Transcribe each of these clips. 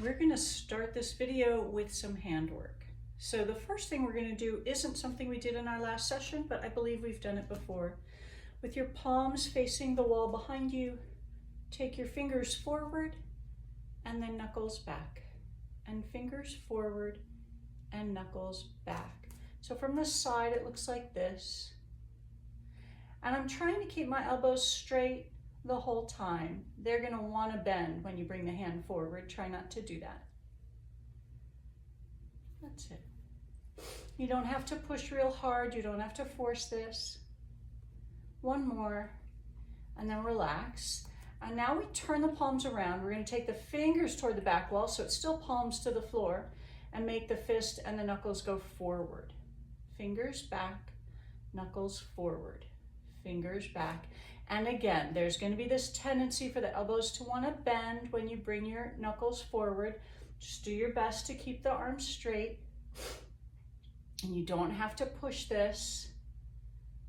We're going to start this video with some handwork. So the first thing we're going to do isn't something we did in our last session, but I believe we've done it before. With your palms facing the wall behind you, take your fingers forward and then knuckles back, and fingers forward and knuckles back. So from the side it looks like this. And I'm trying to keep my elbows straight the whole time. They're going to want to bend when you bring the hand forward. Try not to do that. That's it. You don't have to push real hard. You don't have to force this. One more, and then relax. And now we turn the palms around. We're going to take the fingers toward the back wall, so it's still palms to the floor, and make the fist and the knuckles go forward. Fingers back, knuckles forward. Fingers back. And again, there's going to be this tendency for the elbows to want to bend when you bring your knuckles forward. Just do your best to keep the arms straight. And you don't have to push this.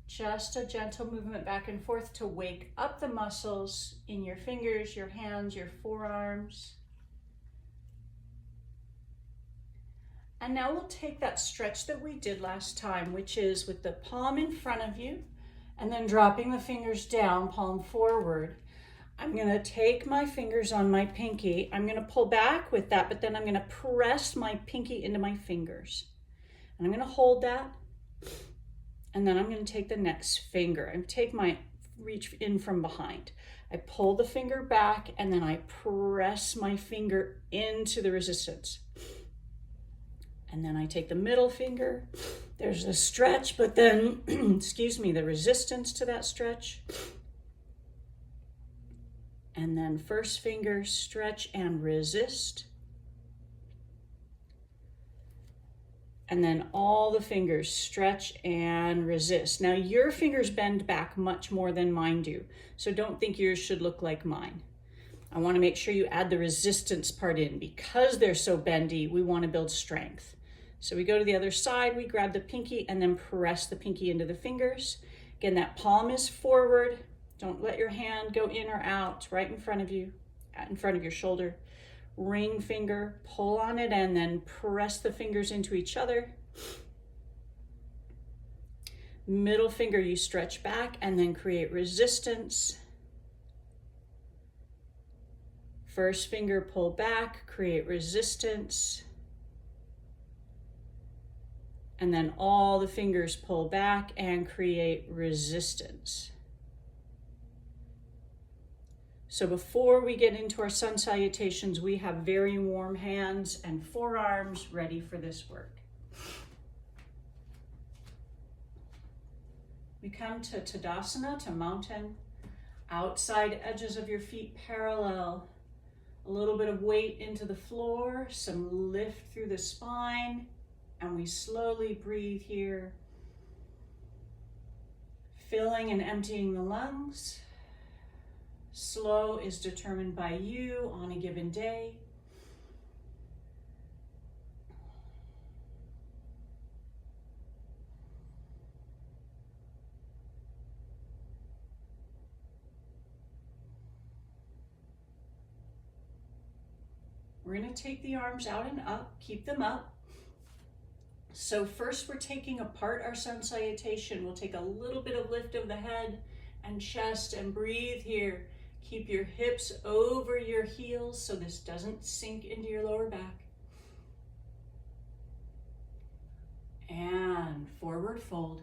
Just a gentle movement back and forth to wake up the muscles in your fingers, your hands, your forearms. And now we'll take that stretch that we did last time, which is with the palm in front of you, and then dropping the fingers down, palm forward. I'm going to take my fingers on my pinky. I'm going to pull back with that, but then I'm going to press my pinky into my fingers. And I'm going to hold that. And then I'm going to take the next finger and take my reach in from behind. I pull the finger back and then I press my finger into the resistance. And then I take the middle finger. There's a stretch, but then, excuse me, the resistance to that stretch. And then first finger, stretch and resist. And then all the fingers stretch and resist. Now your fingers bend back much more than mine do, so don't think yours should look like mine. I want to make sure you add the resistance part in. Because they're so bendy, we want to build strength. So we go to the other side, we grab the pinky and then press the pinky into the fingers. Again, that palm is forward. Don't let your hand go in or out, right in front of you, in front of your shoulder. Ring finger, pull on it and then press the fingers into each other. Middle finger, you stretch back and then create resistance. First finger, pull back, create resistance. And then all the fingers pull back and create resistance. So before we get into our sun salutations, we have very warm hands and forearms ready for this work. We come to Tadasana, to mountain. Outside edges of your feet parallel. A little bit of weight into the floor, some lift through the spine. And we slowly breathe here, filling and emptying the lungs. Slow is determined by you on a given day. We're going to take the arms out and up, keep them up. So first we're taking apart our sun salutation. We'll take a little bit of lift of the head and chest and breathe here. Keep your hips over your heels so this doesn't sink into your lower back. And forward fold.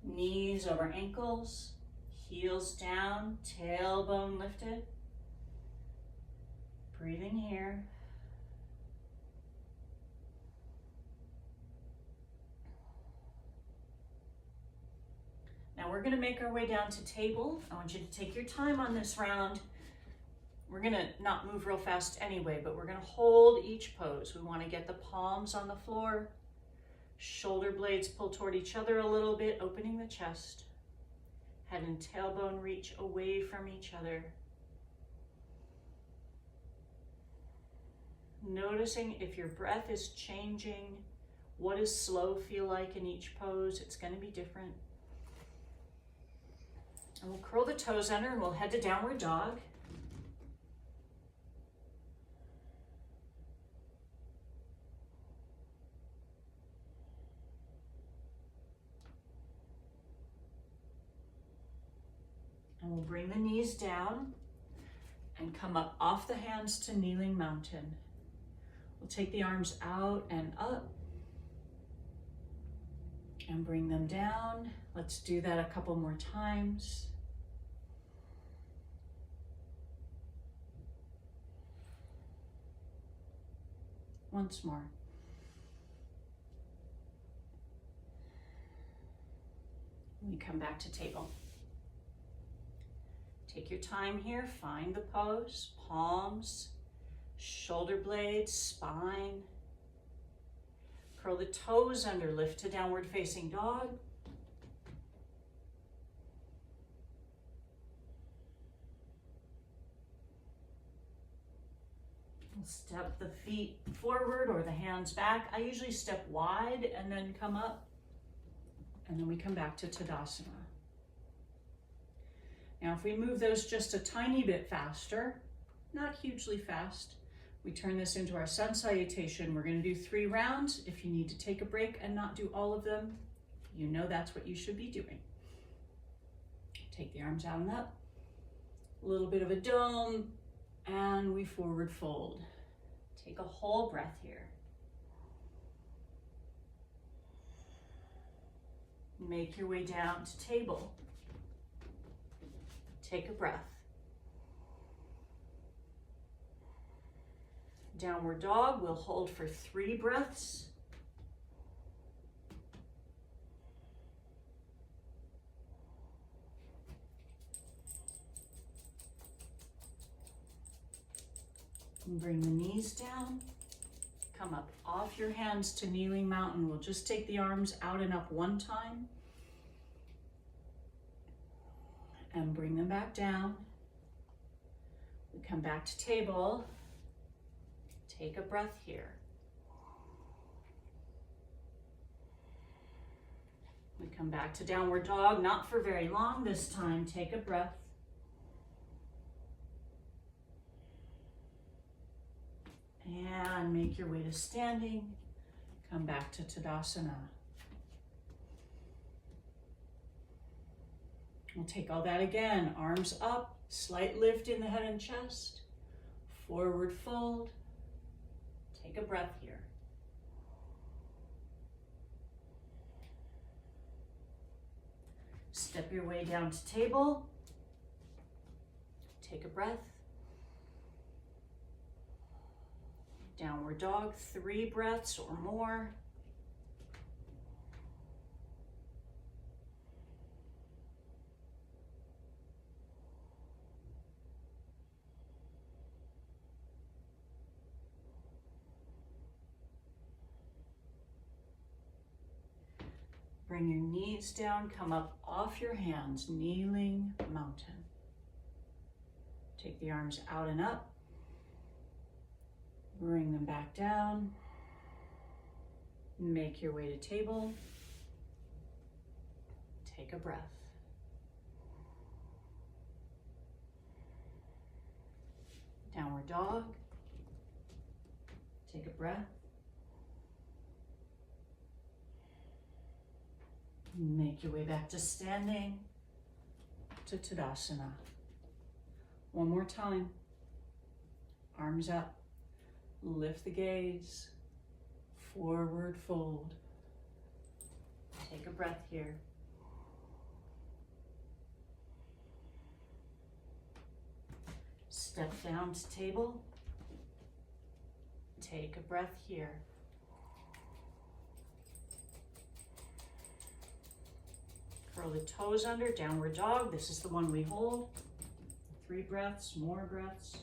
Knees over ankles, heels down, tailbone lifted. Breathing here. Now we're going to make our way down to table. I want you to take your time on this round. We're going to not move real fast anyway, but we're going to hold each pose. We want to get the palms on the floor. Shoulder blades pull toward each other a little bit, opening the chest. Head and tailbone reach away from each other. Noticing if your breath is changing. What does slow feel like in each pose? It's going to be different. And we'll curl the toes under and we'll head to downward dog. And we'll bring the knees down and come up off the hands to kneeling mountain. We'll take the arms out and up and bring them down. Let's do that a couple more times. Once more. We come back to table. Take your time here, find the pose, palms, shoulder blades, spine. Curl the toes under, lift to downward facing dog. We'll step the feet forward or the hands back. I usually step wide and then come up. And then we come back to Tadasana. Now, if we move those just a tiny bit faster, not hugely fast, we turn this into our sun salutation. We're going to do 3 rounds. If you need to take a break and not do all of them, you know that's what you should be doing. Take the arms out and up. A little bit of a dome, and we forward fold. Take a whole breath here. Make your way down to table. Take a breath. Downward dog, we'll hold for 3 breaths. And bring the knees down. Come up off your hands to kneeling mountain. We'll just take the arms out and up one time. And bring them back down. We come back to table. Take a breath here. We come back to downward dog, not for very long this time. Take a breath. And make your way to standing. Come back to Tadasana. We'll take all that again. Arms up, slight lift in the head and chest. Forward fold. Take a breath here. Step your way down to table. Take a breath. Downward dog, 3 breaths or more. Bring your knees down, come up off your hands, kneeling mountain. Take the arms out and up. Bring them back down. Make your way to table. Take a breath. Downward dog. Take a breath. Make your way back to standing, to Tadasana. One more time. Arms up. Lift the gaze, forward fold. Take a breath here. Step down to table. Take a breath here. Curl the toes under, downward dog. This is the one we hold. 3 breaths, more breaths.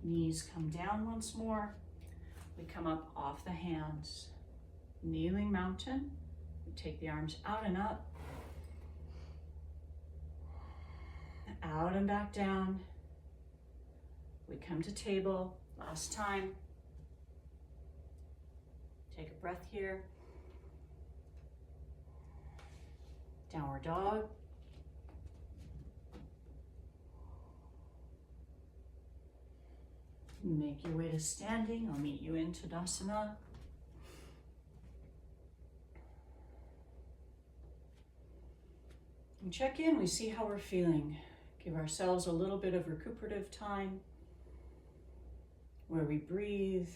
Knees come down once more. We come up off the hands. Kneeling mountain. We take the arms out and up. Out and back down. We come to table. Last time. Take a breath here. Downward dog. Make your way to standing. I'll meet you in Tadasana. And check in, we see how we're feeling. Give ourselves a little bit of recuperative time where we breathe,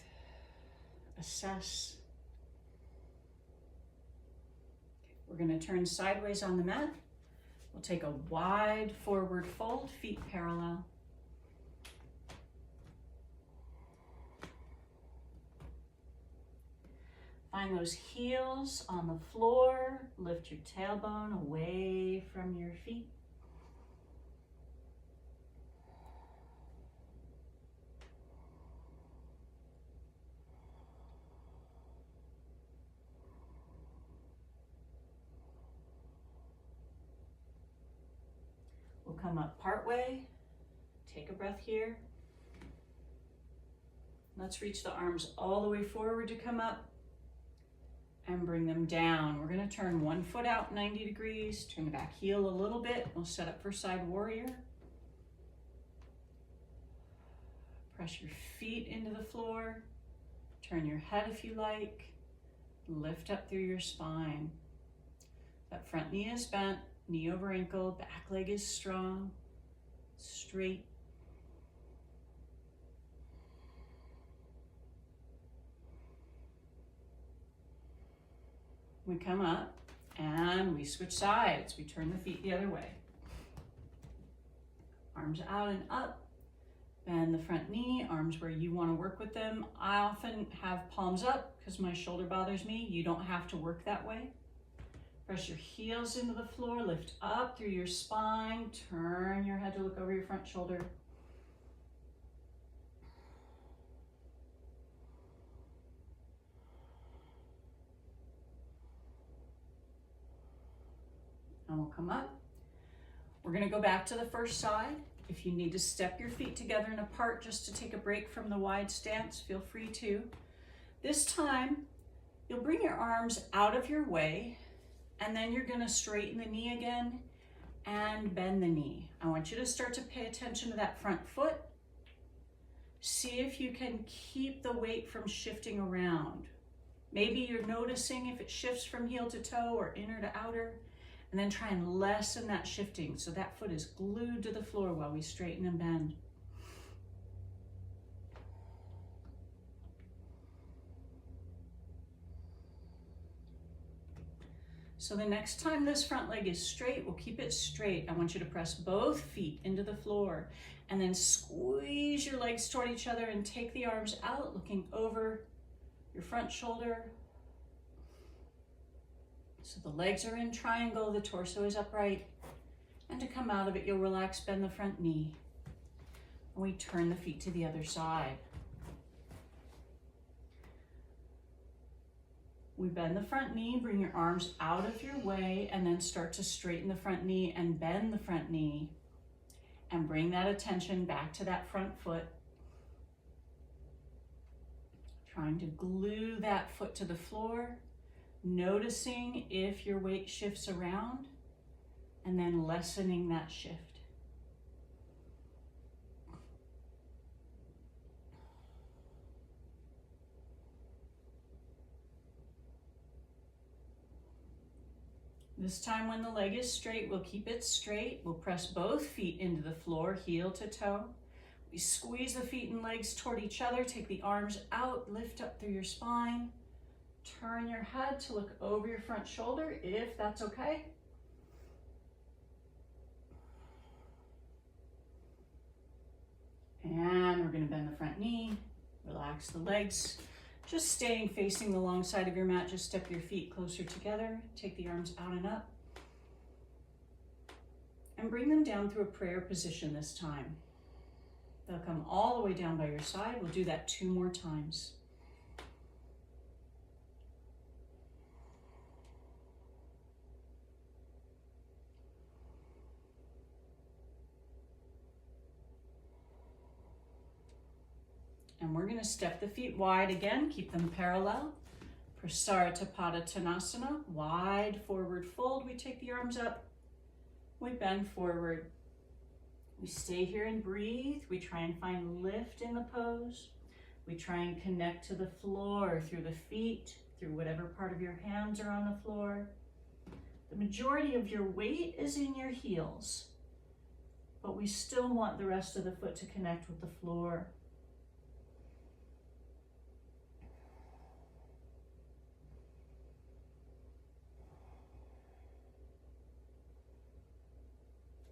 assess. We're going to turn sideways on the mat. We'll take a wide forward fold, feet parallel. Find those heels on the floor. Lift your tailbone away from your feet. We'll come up part way. Take a breath here. Let's reach the arms all the way forward to come up. And bring them down. We're going to turn one foot out 90 degrees, turn the back heel a little bit. We'll set up for side warrior. Press your feet into the floor. Turn your head if you like. Lift up through your spine. That front knee is bent, knee over ankle, back leg is strong, straight. We come up and we switch sides. We turn the feet the other way. Arms out and up. Bend the front knee, arms where you want to work with them. I often have palms up because my shoulder bothers me. You don't have to work that way. Press your heels into the floor, lift up through your spine, turn your head to look over your front shoulder. And we'll come up. We're going to go back to the first side. If you need to step your feet together and apart just to take a break from the wide stance, feel free to. This time, you'll bring your arms out of your way, and then you're going to straighten the knee again and bend the knee. I want you to start to pay attention to that front foot. See if you can keep the weight from shifting around. Maybe you're noticing if it shifts from heel to toe or inner to outer. And then try and lessen that shifting so that foot is glued to the floor while we straighten and bend. So the next time this front leg is straight, we'll keep it straight. I want you to press both feet into the floor and then squeeze your legs toward each other and take the arms out, looking over your front shoulder. So the legs are in triangle, the torso is upright. And to come out of it, you'll relax, bend the front knee. And we turn the feet to the other side. We bend the front knee, bring your arms out of your way, and then start to straighten the front knee and bend the front knee. And bring that attention back to that front foot. Trying to glue that foot to the floor. Noticing if your weight shifts around and then lessening that shift. This time when the leg is straight, we'll keep it straight. We'll press both feet into the floor, heel to toe. We squeeze the feet and legs toward each other. Take the arms out, lift up through your spine. Turn your head to look over your front shoulder, if that's okay. And we're going to bend the front knee, relax the legs. Just staying facing the long side of your mat, just step your feet closer together. Take the arms out and up. And bring them down through a prayer position this time. They'll come all the way down by your side. We'll do that 2 more times. And we're going to step the feet wide again, keep them parallel. Prasarita Tanasana, wide forward fold. We take the arms up, we bend forward. We stay here and breathe. We try and find lift in the pose. We try and connect to the floor through the feet, through whatever part of your hands are on the floor. The majority of your weight is in your heels, but we still want the rest of the foot to connect with the floor.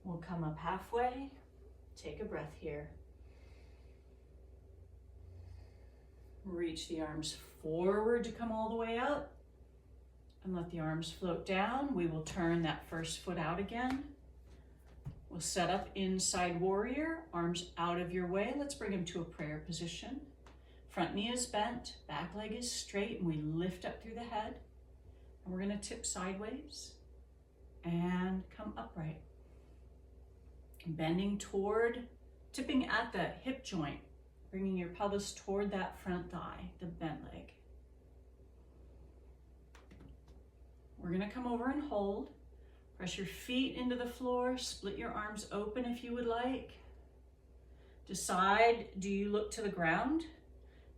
We'll come up halfway. Take a breath here. Reach the arms forward to come all the way up and let the arms float down. We will turn that first foot out again. We'll set up inside warrior, arms out of your way. Let's bring them to a prayer position. Front knee is bent, back leg is straight, and we lift up through the head. And we're gonna tip sideways and come upright. Bending toward, tipping at the hip joint, bringing your pelvis toward that front thigh, the bent leg. We're gonna come over and hold. Press your feet into the floor, split your arms open if you would like. Decide, do you look to the ground?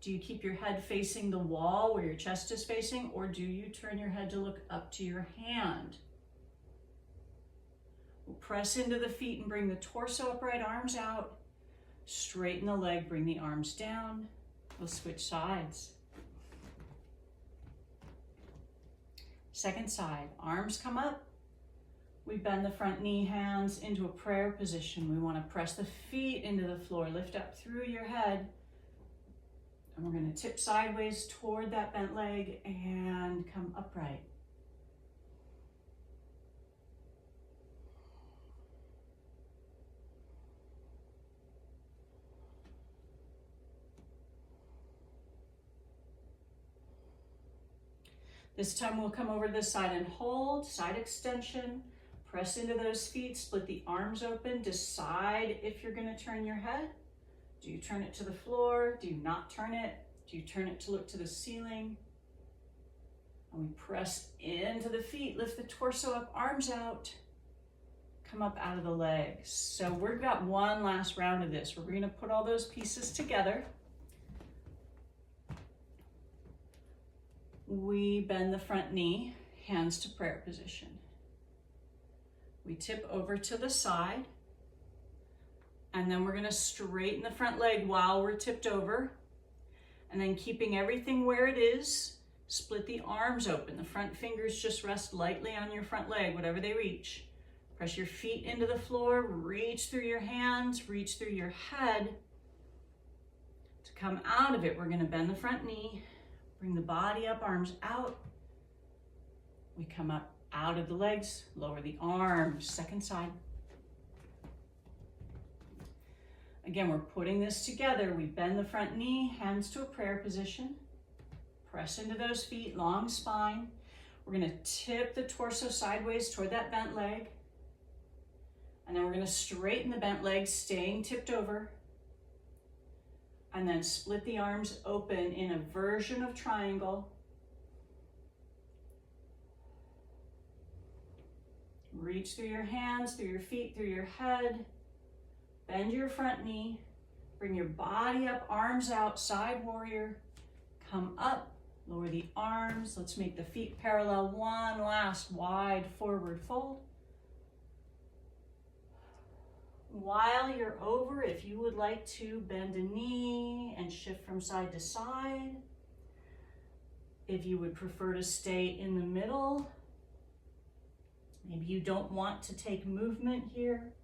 Do you keep your head facing the wall where your chest is facing, or do you turn your head to look up to your hand? We'll press into the feet and bring the torso upright, arms out. Straighten the leg, bring the arms down. We'll switch sides. Second side, arms come up. We bend the front knee, hands into a prayer position. We want to press the feet into the floor, lift up through your head. And we're going to tip sideways toward that bent leg and come upright. This time we'll come over to this side and hold, side extension, press into those feet, split the arms open, decide if you're gonna turn your head. Do you turn it to the floor? Do you not turn it? Do you turn it to look to the ceiling? And we press into the feet, lift the torso up, arms out, come up out of the legs. So we've got one last round of this. We're gonna put all those pieces together. We bend the front knee, hands to prayer position. We tip over to the side, and then we're gonna straighten the front leg while we're tipped over, and then keeping everything where it is, split the arms open. The front fingers just rest lightly on your front leg, whatever they reach. Press your feet into the floor, reach through your hands, reach through your head. To come out of it, we're gonna bend the front knee, bring the body up, arms out. We come up out of the legs, lower the arms, second side. Again, we're putting this together. We bend the front knee, hands to a prayer position. Press into those feet, long spine. We're gonna tip the torso sideways toward that bent leg. And then we're gonna straighten the bent leg, staying tipped over. And then split the arms open in a version of triangle. Reach through your hands, through your feet, through your head. Bend your front knee. Bring your body up, arms out, side warrior. Come up, lower the arms. Let's make the feet parallel. One last wide forward fold. While you're over, if you would like to bend a knee and shift from side to side, if you would prefer to stay in the middle, maybe you don't want to take movement here,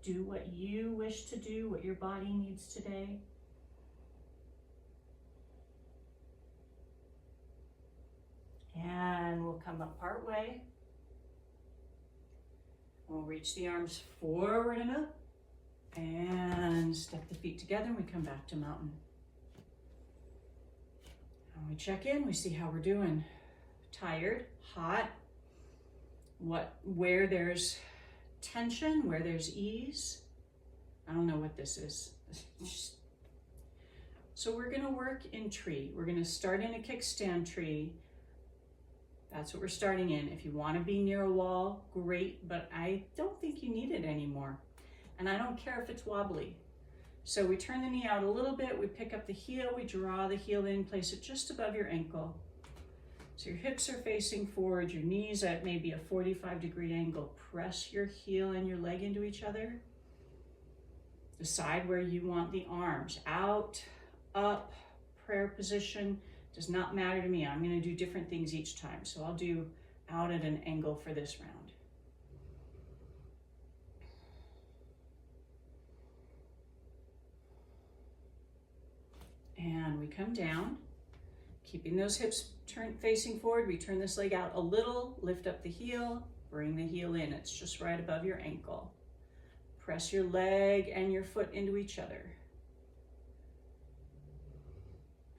do what you wish to do, what your body needs today. And we'll come up part way. We'll reach the arms forward and up and step the feet together, and we come back to mountain. And we check in, we see how we're doing. Tired, hot, where there's tension, where there's ease. I don't know what this is. So we're gonna work in tree. We're gonna start in a kickstand tree. That's what we're starting in. If you want to be near a wall, great, but I don't think you need it anymore. And I don't care if it's wobbly. So we turn the knee out a little bit, we pick up the heel, we draw the heel in, place it just above your ankle. So your hips are facing forward, your knees at maybe a 45-degree angle. Press your heel and your leg into each other. Decide where you want the arms. Out, up, prayer position. Does not matter to me. I'm going to do different things each time. So I'll do out at an angle for this round. And we come down, keeping those hips facing forward. We turn this leg out a little, lift up the heel, bring the heel in. It's just right above your ankle. Press your leg and your foot into each other.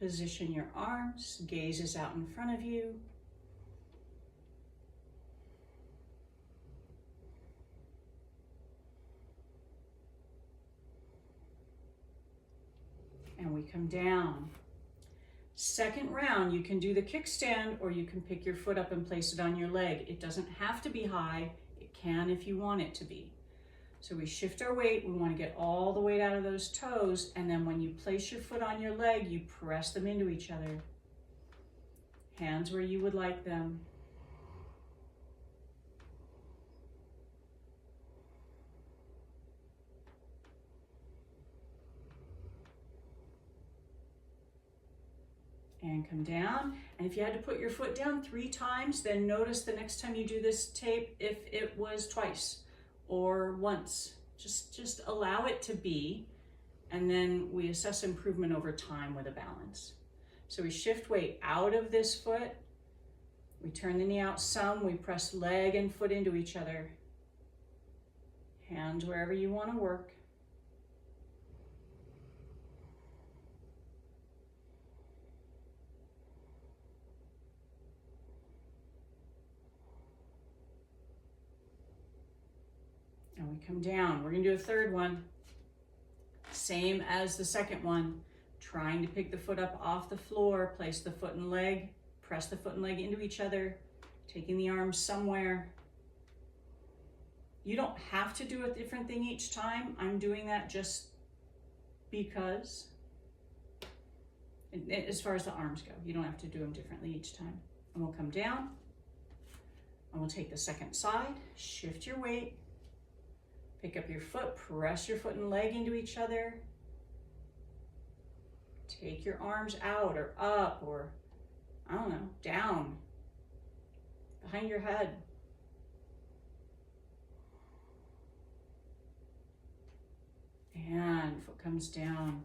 Position your arms, gaze is out in front of you. And we come down. Second round, you can do the kickstand or you can pick your foot up and place it on your leg. It doesn't have to be high. It can if you want it to be. So we shift our weight. We want to get all the weight out of those toes. And then when you place your foot on your leg, you press them into each other. Hands where you would like them. And come down. And if you had to put your foot down 3 times, then notice the next time you do this tape if it was twice or once. Just allow it to be, and then we assess improvement over time with a balance. So we shift weight out of this foot. We turn the knee out some. We press leg and foot into each other. Hands wherever you want to work. And we come down. We're going to do a third one. Same as the second one. Trying to pick the foot up off the floor, place the foot and leg, press the foot and leg into each other, taking the arms somewhere. You don't have to do a different thing each time. I'm doing that just because. As far as the arms go, you don't have to do them differently each time. And we'll come down, and we'll take the second side, shift your weight, pick up your foot, press your foot and leg into each other. Take your arms out or up or, I don't know, down, behind your head. And foot comes down.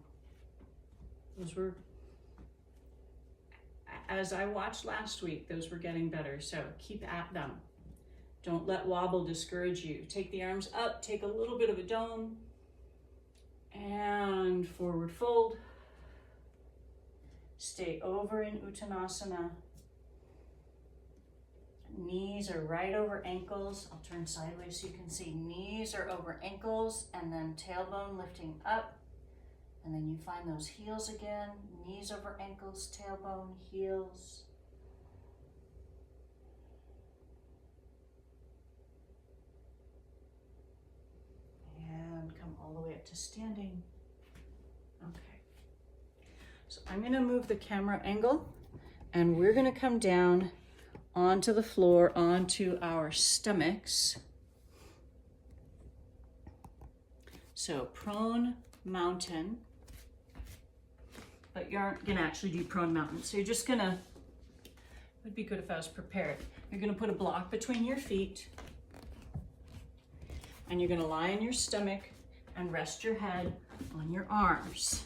Those were, as I watched last week, those were getting better, so keep at them. Don't let wobble discourage you. Take the arms up, take a little bit of a dome, and forward fold. Stay over in Uttanasana. Knees are right over ankles. I'll turn sideways so you can see. Knees are over ankles, and then tailbone lifting up. And then you find those heels again. Knees over ankles, tailbone, heels. And come all the way up to standing. Okay. So I'm going to move the camera angle, and we're going to come down onto the floor, onto our stomachs. So prone mountain, but you aren't going to actually do prone mountain. So you're just going to, it would be good if I was prepared. You're going to put a block between your feet, and you're going to lie on your stomach and rest your head on your arms.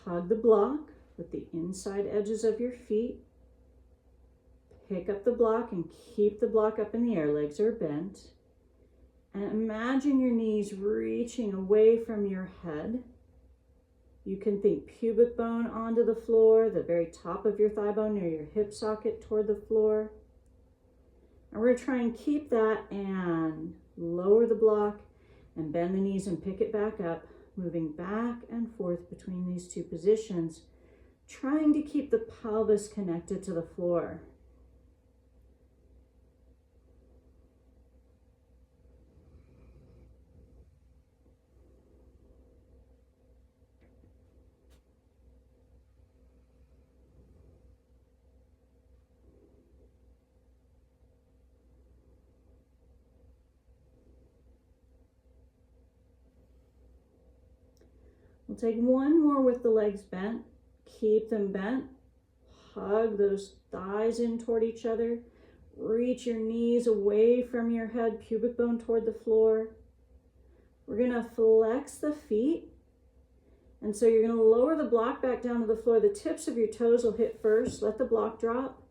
Hug the block with the inside edges of your feet. Pick up the block and keep the block up in the air. Legs are bent. And imagine your knees reaching away from your head. You can think pubic bone onto the floor, the very top of your thigh bone near your hip socket toward the floor. And we're going to try and keep that and lower the block and bend the knees and pick it back up, moving back and forth between these two positions. trying to keep the pelvis connected to the floor. We'll take one more with the legs bent. Keep them bent. Hug those thighs in toward each other. Reach your knees away from your head, pubic bone toward the floor. We're gonna flex the feet. And so you're gonna lower the block back down to the floor. The tips of your toes will hit first. Let the block drop.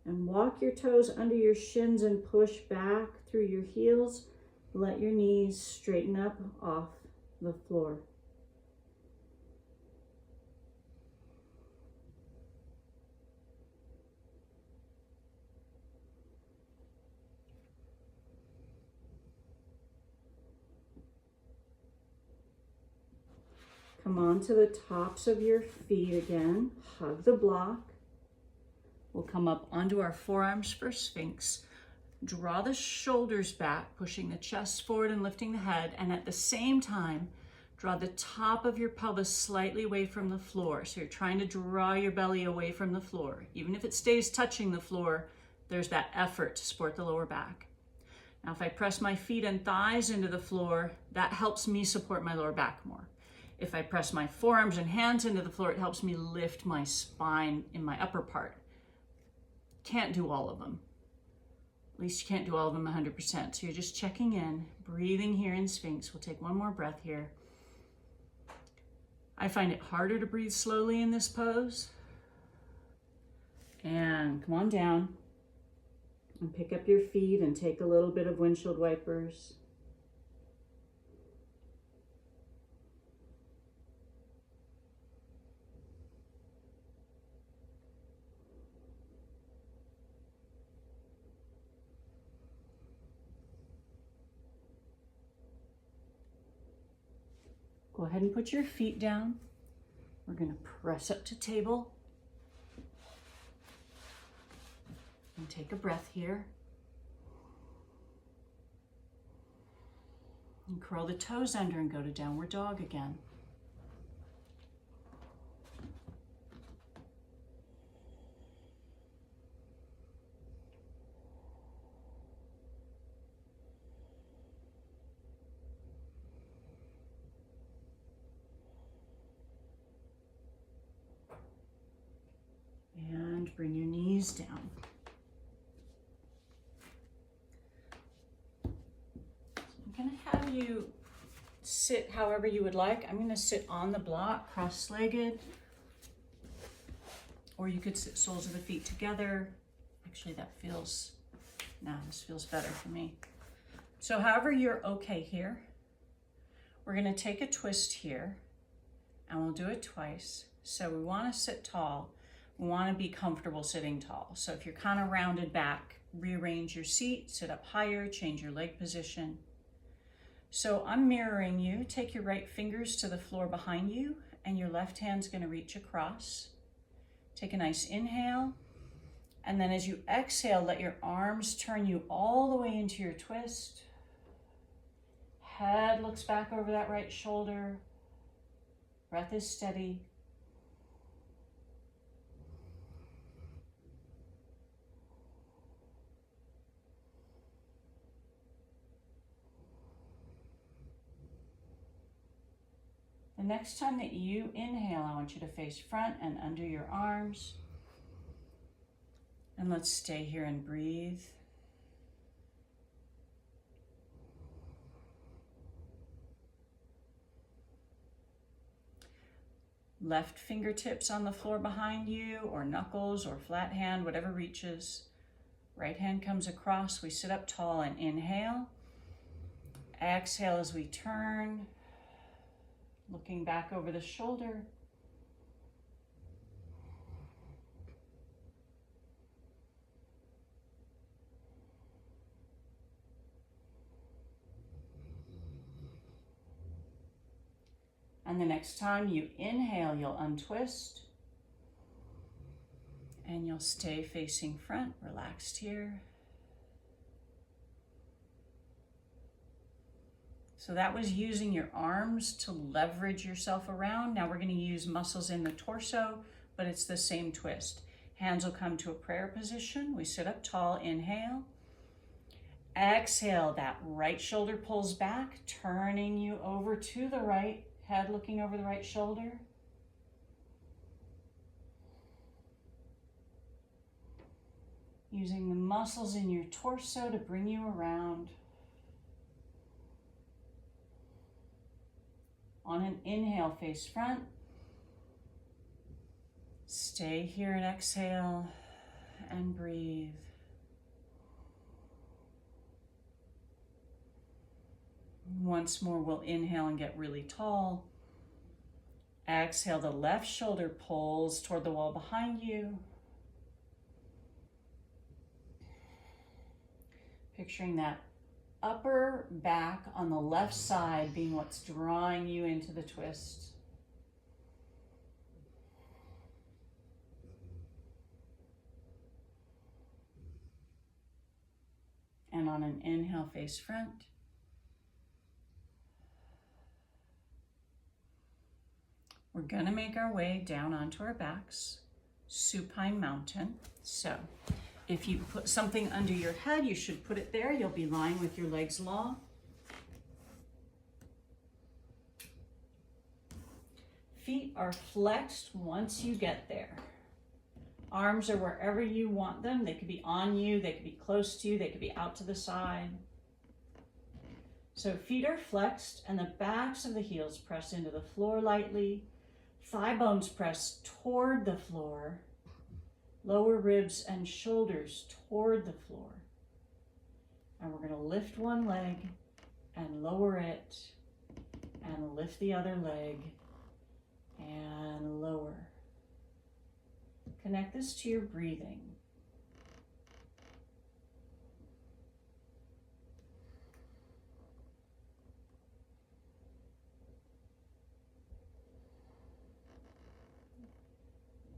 And walk your toes under your shins and push back through your heels. Let your knees straighten up off the floor. Come on to the tops of your feet again. Hug the block. We'll come up onto our forearms for Sphinx. Draw the shoulders back, pushing the chest forward and lifting the head. And at the same time, draw the top of your pelvis slightly away from the floor. So you're trying to draw your belly away from the floor. Even if it stays touching the floor, there's that effort to support the lower back. Now, if I press my feet and thighs into the floor, that helps me support my lower back more. If I press my forearms and hands into the floor, it helps me lift my spine in my upper part. Can't do all of them. At least you can't do all of them 100%. So you're just checking in, breathing here in Sphinx. We'll take one more breath here. I find it harder to breathe slowly in this pose. And come on down and pick up your feet and take a little bit of windshield wipers. Go ahead and put your feet down. We're going to press up to table. And take a breath here. And curl the toes under and go to downward dog again. And bring your knees down. I'm going to have you sit however you would like. I'm going to sit on the block, cross-legged. Or you could sit soles of the feet together. Actually, this feels better for me. So however you're okay here, we're going to take a twist here, and we'll do it twice. So we want to sit tall. We want to be comfortable sitting tall. So if you're kind of rounded back, rearrange your seat, sit up higher, change your leg position. So I'm mirroring you. Take your right fingers to the floor behind you, and your left hand's going to reach across. Take a nice inhale, and then as you exhale, let your arms turn you all the way into your twist. Head looks back over that right shoulder. Breath is steady. The next time that you inhale, I want you to face front and under your arms. And let's stay here and breathe. Left fingertips on the floor behind you, or knuckles, or flat hand, whatever reaches. Right hand comes across. We sit up tall and inhale. Exhale as we turn. Looking back over the shoulder. And the next time you inhale, you'll untwist. And you'll stay facing front, relaxed here. So that was using your arms to leverage yourself around. Now we're going to use muscles in the torso, but it's the same twist. Hands will come to a prayer position. We sit up tall, inhale. Exhale, that right shoulder pulls back, turning you over to the right, head looking over the right shoulder. Using the muscles in your torso to bring you around. On an inhale, face front. Stay here and exhale and breathe. Once more, we'll inhale and get really tall. Exhale, the left shoulder pulls toward the wall behind you. Picturing that upper back on the left side being what's drawing you into the twist. And on an inhale, face front. We're gonna make our way down onto our backs, supine mountain. So if you put something under your head, you should put it there. You'll be lying with your legs long. Feet are flexed once you get there. Arms are wherever you want them. They could be on you, they could be close to you, they could be out to the side. So feet are flexed and the backs of the heels press into the floor lightly. Thigh bones press toward the floor. Lower ribs and shoulders toward the floor. And we're going to lift one leg and lower it and lift the other leg and lower. Connect this to your breathing.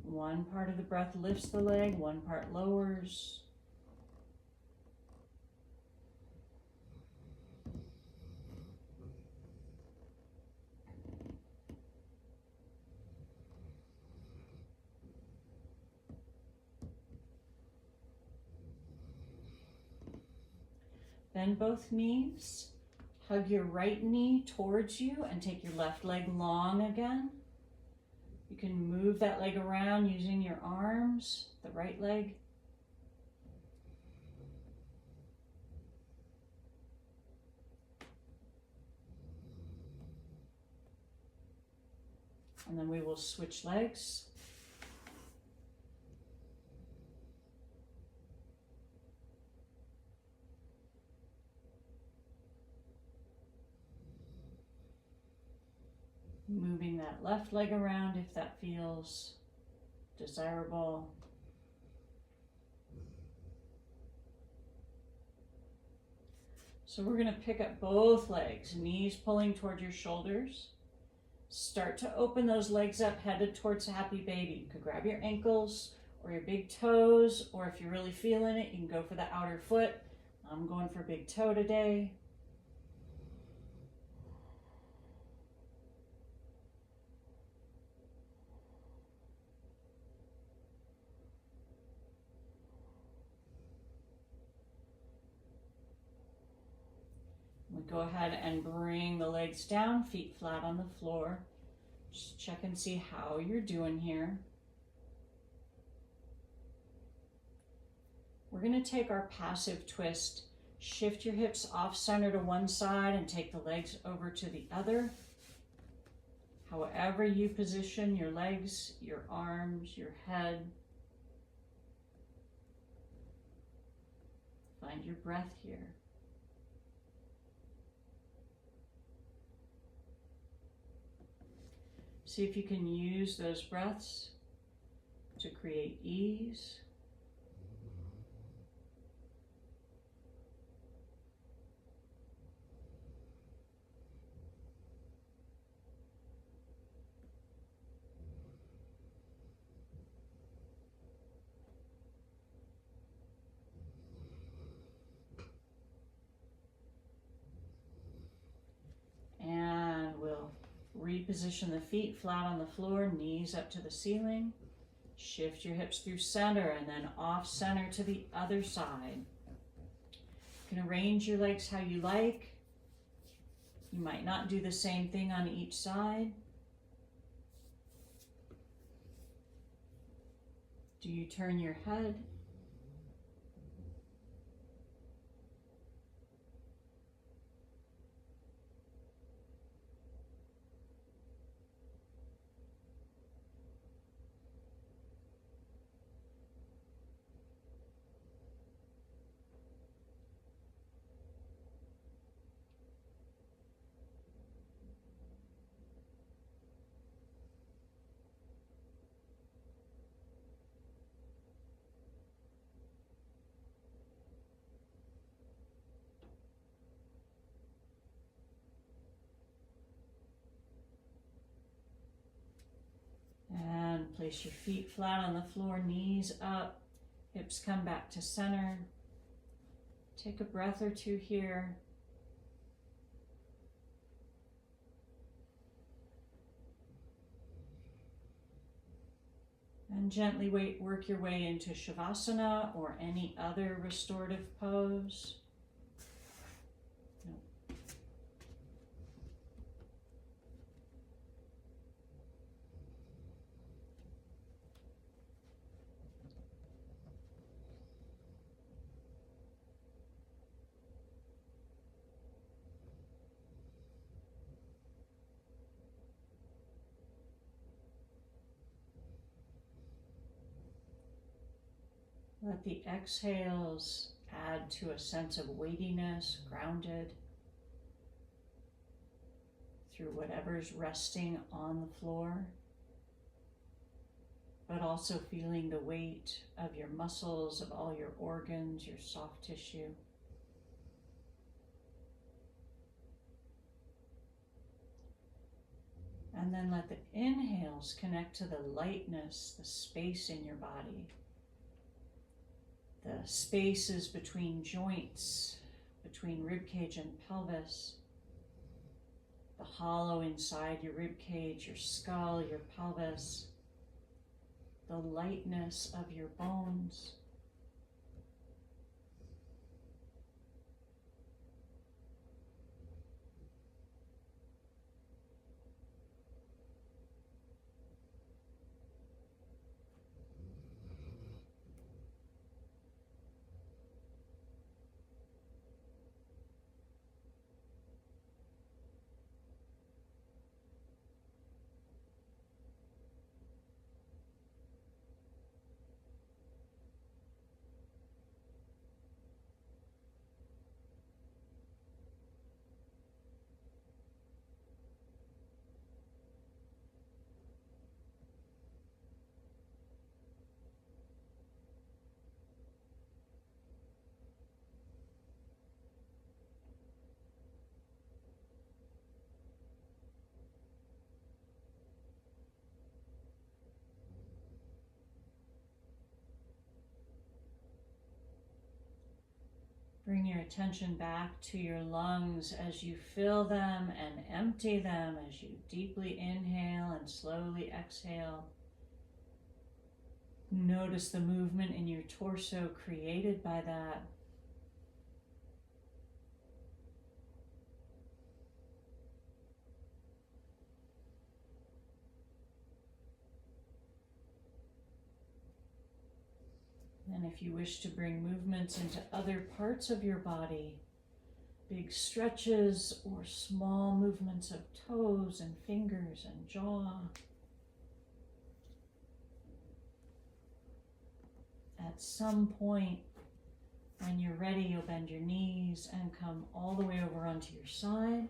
One part of the breath lifts the leg, one part lowers. Bend both knees. Hug your right knee towards you and take your left leg long again. You can move that leg around using your arms, the right leg. And then we will switch legs. Moving that left leg around if that feels desirable. So we're going to pick up both legs, knees pulling toward your shoulders. Start to open those legs up, headed towards a happy baby. You could grab your ankles or your big toes, or if you're really feeling it, you can go for the outer foot. I'm going for big toe today. Go ahead and bring the legs down, feet flat on the floor. Just check and see how you're doing here. We're going to take our passive twist. Shift your hips off center to one side and take the legs over to the other. However you position your legs, your arms, your head. Find your breath here. See if you can use those breaths to create ease. Reposition the feet flat on the floor, knees up to the ceiling. Shift your hips through center and then off center to the other side. You can arrange your legs how you like. You might not do the same thing on each side. Do you turn your head? And place your feet flat on the floor, knees up, hips come back to center. Take a breath or two here. And gently work your way into Shavasana or any other restorative pose. Let the exhales add to a sense of weightiness, grounded through whatever's resting on the floor, but also feeling the weight of your muscles, of all your organs, your soft tissue. And then let the inhales connect to the lightness, the space in your body. The spaces between joints, between ribcage and pelvis, the hollow inside your ribcage, your skull, your pelvis, the lightness of your bones. Bring your attention back to your lungs as you fill them and empty them, as you deeply inhale and slowly exhale. Notice the movement in your torso created by that. And if you wish to bring movements into other parts of your body, big stretches or small movements of toes and fingers and jaw. At some point, when you're ready, you'll bend your knees and come all the way over onto your side.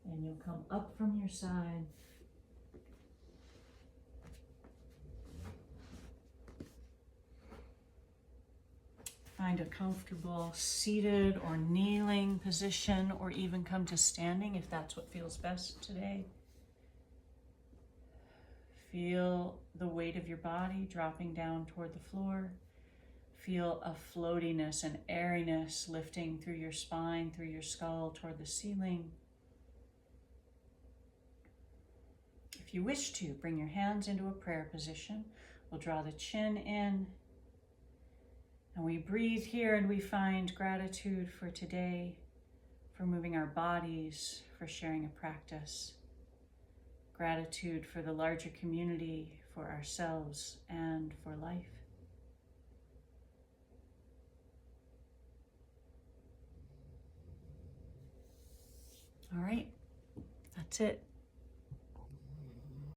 And you'll come up from your side. Find a comfortable seated or kneeling position, or even come to standing if that's what feels best today. Feel the weight of your body dropping down toward the floor. Feel a floatiness and airiness lifting through your spine, through your skull, toward the ceiling. If you wish to, bring your hands into a prayer position. We'll draw the chin in. And we breathe here and we find gratitude for today, for moving our bodies, for sharing a practice. Gratitude for the larger community, for ourselves, and for life. All right, that's it.